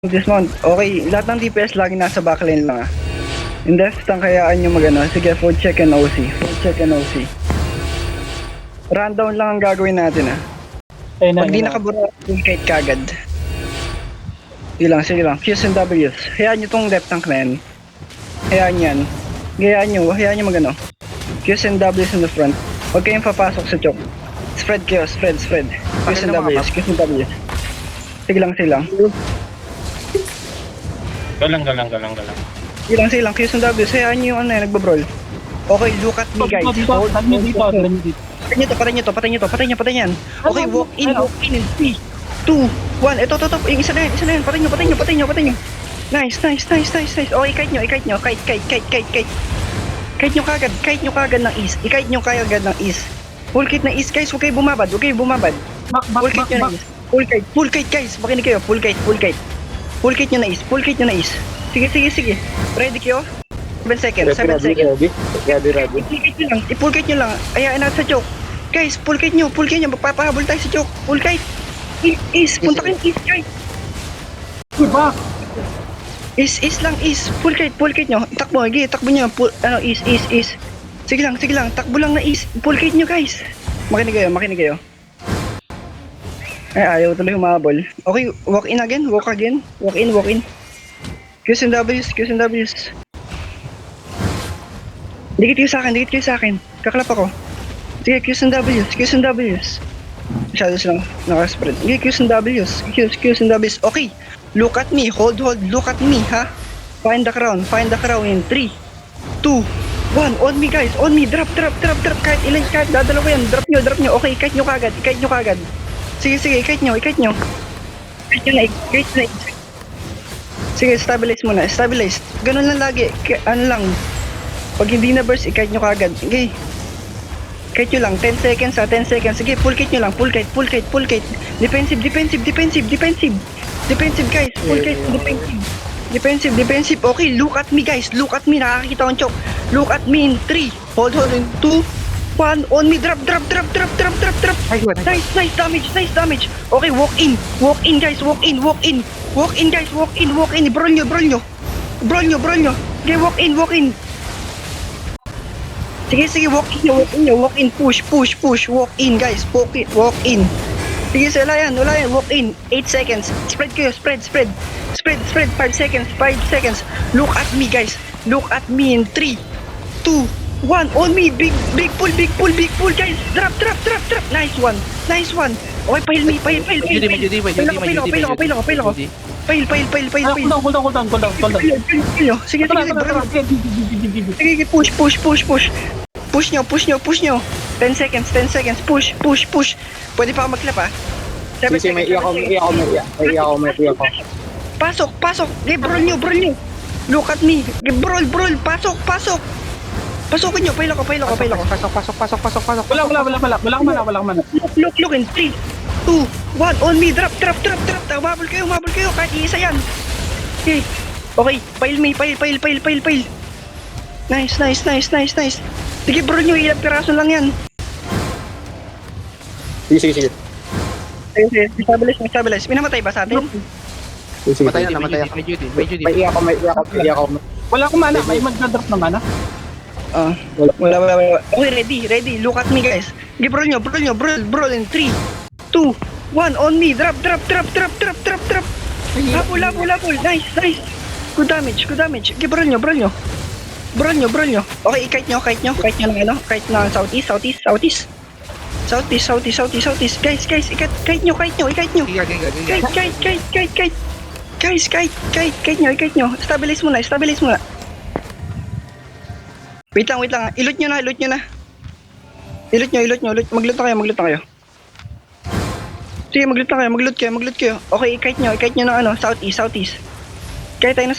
Dismount. Okay, lahat ng DPS lagi nasa backline lang ah. Index, tangkayaan nyo magano. Sige, full check and OC. Full check and OC. Rundown lang ang gagawin natin ah. Pag di nakabura, full kite kagad. Sige lang. Qs and Ws. Hayaan nyo tong left tank na yan. Hayaan yan. Hayaan nyo magano. Qs and Ws in the front. Huwag kayong papasok sa choke. Spread kayo, spread. Qs and Ws, Qs and Ws. Sige lang. Galang. Sige lang, Qs and Ws. Hayaan nyo yung ano yan, nagbabrawl. Okay, look at me guys. Patay nyo yan. Okay, walk in in 3, 2, 1. Ito. Yung isa na yan. Patay nyo. Nice. Okay, kite nyo. Kite. Kite nyo kagad ng east. I-kite nyo kagad ng east. Full kite na east guys, huwag kayo bumabad. Full kite nyo na east. Full kite guys, makinig kayo. Full kite. Full kite nyo na east. Sige. Ready kayo? 7 seconds. Ready. I-full kite nyo lang. Ayaan natin sa choke. Guys, full kite nyo. Magpapahabol tayo sa choke. Full kite. East. Punta kayo east guys. Diba? East lang. Full kite nyo. Takbo nyo. East. Sige lang. Takbo lang na east. Full kite nyo guys. Makinig kayo. Ay, ayaw tuloy humabol. Okay, walk in again. Walk in. Qs and Ws. Dikit kayo sa akin. Kaklap ako. Sige, Qs and Ws. Masyado silang nakaspread. Sige, Qs and Ws. Okay, look at me. Hold. Look at me, ha? Find the crown in 3, 2, 1. On me, guys. On me. Drop. Kahit dadalawa yan. Drop nyo. Okay, kite nyo kagad. Sige, kite nyo. Kite nyo na. Sige, stabilize muna. Ganun lang lagi. Ano lang. Pag hindi na burst, i-kite nyo kagad. Sige. Kite nyo lang. 10 seconds. Sige, full kite nyo lang. Full kite. Defensive, guys. Full kite, defensive. Okay, look at me, guys. Nakakakita akong choke. Look at me in 3. Hold in 2, 1. On me. Drop. Nice damage. Okay, walk in, guys. Walk in. Brawl nyo. Okay, walk in. Sige, walk in. Push. Walk in, guys. Walk in. Sige, wala yan. Walk in. 8 seconds. Spread kayo. Spread. 5 seconds. Look at me, guys. Look at me in 3, 2, 1. On me. Big pull, guys. Drop. Nice one. Okay, pahil me. Pahil ako. Sige. Push nyo. 10 seconds. Push. Pwede pa ako mag-clap ah. Sige, may iya ko. Pasok. Okay, brawl nyo. Look at me. Okay, brawl. Pasok. Pasukin nyo. Pail ako. Pasok. Wala ka mana. Look in 3, 2, 1. On me. Drop. Umabol kayo. Kahit isa yan. Okay. Pail. Nice. Sige, bro nyo. Ilang piraso lang yan. Sige. Stabilize. Pinamatay ba sa atin? Sige. Matay na. May duty. May iya ko. Wala akong mana, may magdadrop na mana. Wala. Okay, ready. Look at me, guys. Okay, brawl nyo. Brawl in 3, 2, 1. On me. Drop. Habol. Nice. Good damage. Okay, brawl nyo. Okay, kite nyo ng kite na southeast. Guys, kite nyo. Kite. Guys, kite nyo. Stabilize muna. Wait lang. Ilot nyo na. Mag-loot na kayo. Sige, mag-loot kayo. Okay, kite nyo ng southeast. Kaya tayo na